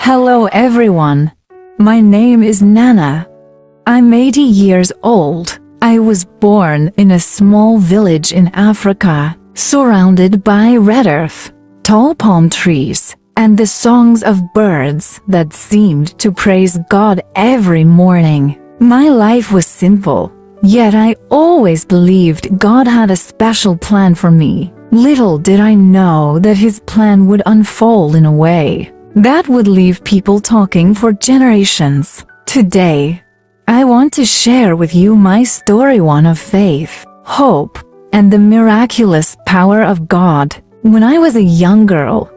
Hello everyone. My name is Nana. I'm 80 years old. I was born in a small village in Africa, surrounded by red earth, tall palm trees, and the songs of birds that seemed to praise God every morning. My life was simple, yet I always believed God had a special plan for me. Little did I know that his plan would unfold in a way that would leave people talking for generations. Today, I want to share with you my story, one of faith, hope, and the miraculous power of God. When I was a young girl,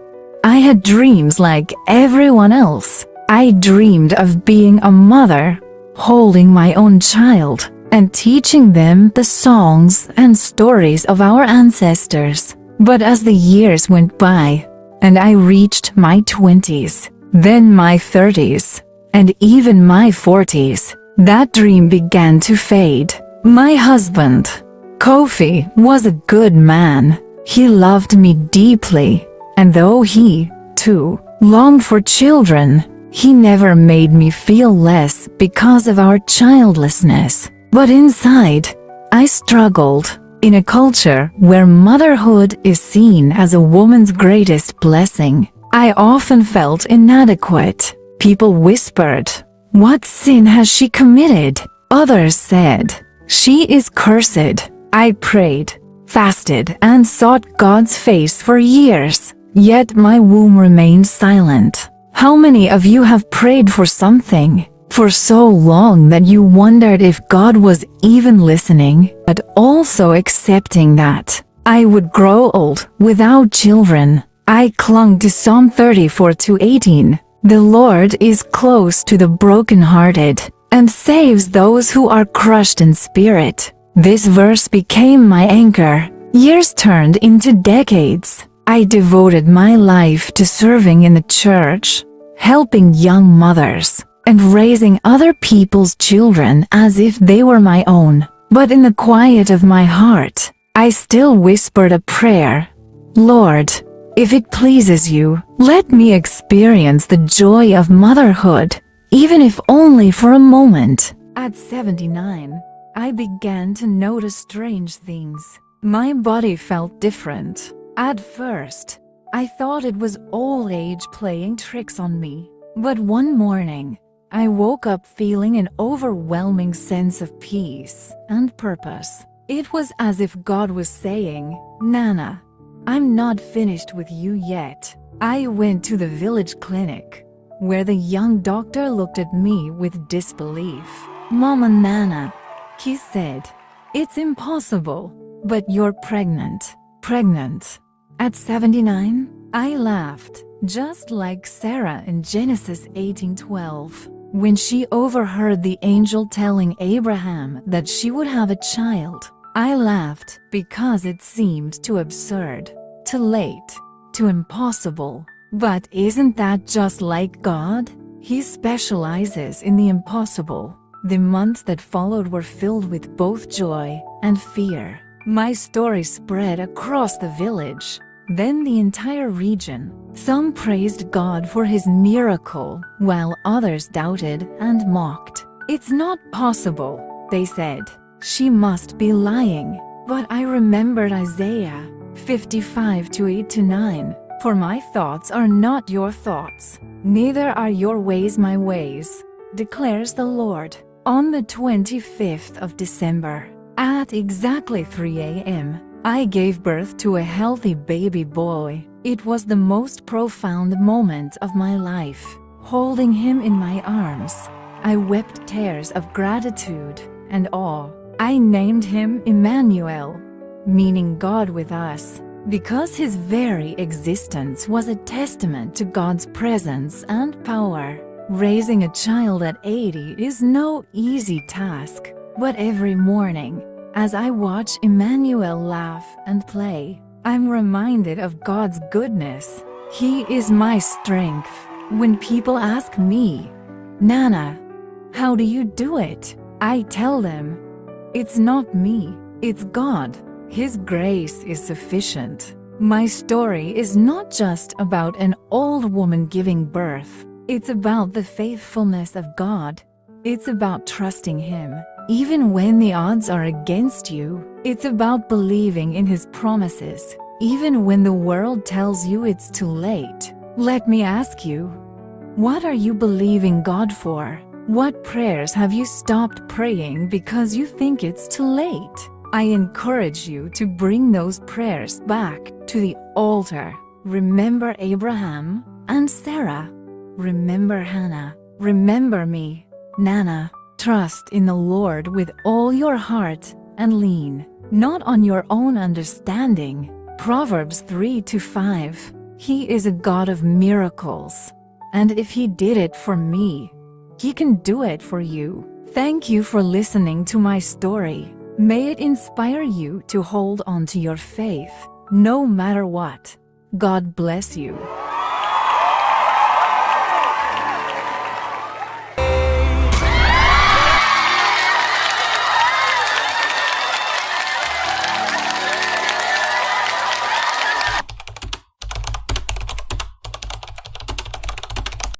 I had dreams like everyone else. I dreamed of being a mother, holding my own child, and teaching them the songs and stories of our ancestors. But as the years went by, and I reached my 20s, then my 30s, and even my 40s, that dream began to fade. My husband, Kofi, was a good man. He loved me deeply, and though he, too, longed for children, he never made me feel less because of our childlessness. But inside, I struggled. In a culture where motherhood is seen as a woman's greatest blessing, I often felt inadequate. People whispered, "What sin has she committed?" Others said, "She is cursed." I prayed, fasted, and sought God's face for years, yet my womb remained silent. How many of you have prayed for something for so long that you wondered if God was even listening, but also accepting that I would grow old without children? I clung to Psalm 34:18. The Lord is close to the brokenhearted and saves those who are crushed in spirit. This verse became my anchor. Years turned into decades. I devoted my life to serving in the church, helping young mothers, and raising other people's children as if they were my own. But in the quiet of my heart, I still whispered a prayer. "Lord, if it pleases you, let me experience the joy of motherhood, even if only for a moment." At 79, I began to notice strange things. My body felt different. At first, I thought it was old age playing tricks on me. But one morning, I woke up feeling an overwhelming sense of peace and purpose. It was as if God was saying, "Nana, I'm not finished with you yet." I went to the village clinic, where the young doctor looked at me with disbelief. "Mama Nana," he said, "it's impossible, but you're pregnant." Pregnant? At 79? I laughed, just like Sarah in Genesis 18:12. When she overheard the angel telling Abraham that she would have a child, I laughed because it seemed too absurd, too late, too impossible. But isn't that just like God? He specializes in the impossible. The months that followed were filled with both joy and fear. My story spread across the village, then the entire region. Some praised God for his miracle, while others doubted and mocked. "It's not possible," they said. "She must be lying." But I remembered Isaiah 55:8-9. "For my thoughts are not your thoughts, neither are your ways my ways, declares the Lord." On the 25th of December, at exactly 3 a.m., I gave birth to a healthy baby boy. It was the most profound moment of my life. Holding him in my arms, I wept tears of gratitude and awe. I named him Emmanuel, meaning God with us, because his very existence was a testament to God's presence and power. Raising a child at 80 is no easy task, but every morning, as I watch Emmanuel laugh and play, I'm reminded of God's goodness. He is my strength. When people ask me, "Nana, how do you do it?" I tell them, "It's not me, it's God. His grace is sufficient." My story is not just about an old woman giving birth. It's about the faithfulness of God. It's about trusting Him, even when the odds are against you. It's about believing in His promises, even when the world tells you it's too late. Let me ask you, what are you believing God for? What prayers have you stopped praying because you think it's too late? I encourage you to bring those prayers back to the altar. Remember Abraham and Sarah. Remember Hannah. Remember me, Nana. Trust in the Lord with all your heart and lean not on your own understanding. Proverbs 3-5. He is a God of miracles. And if He did it for me, He can do it for you. Thank you for listening to my story. May it inspire you to hold on to your faith, no matter what. God bless you.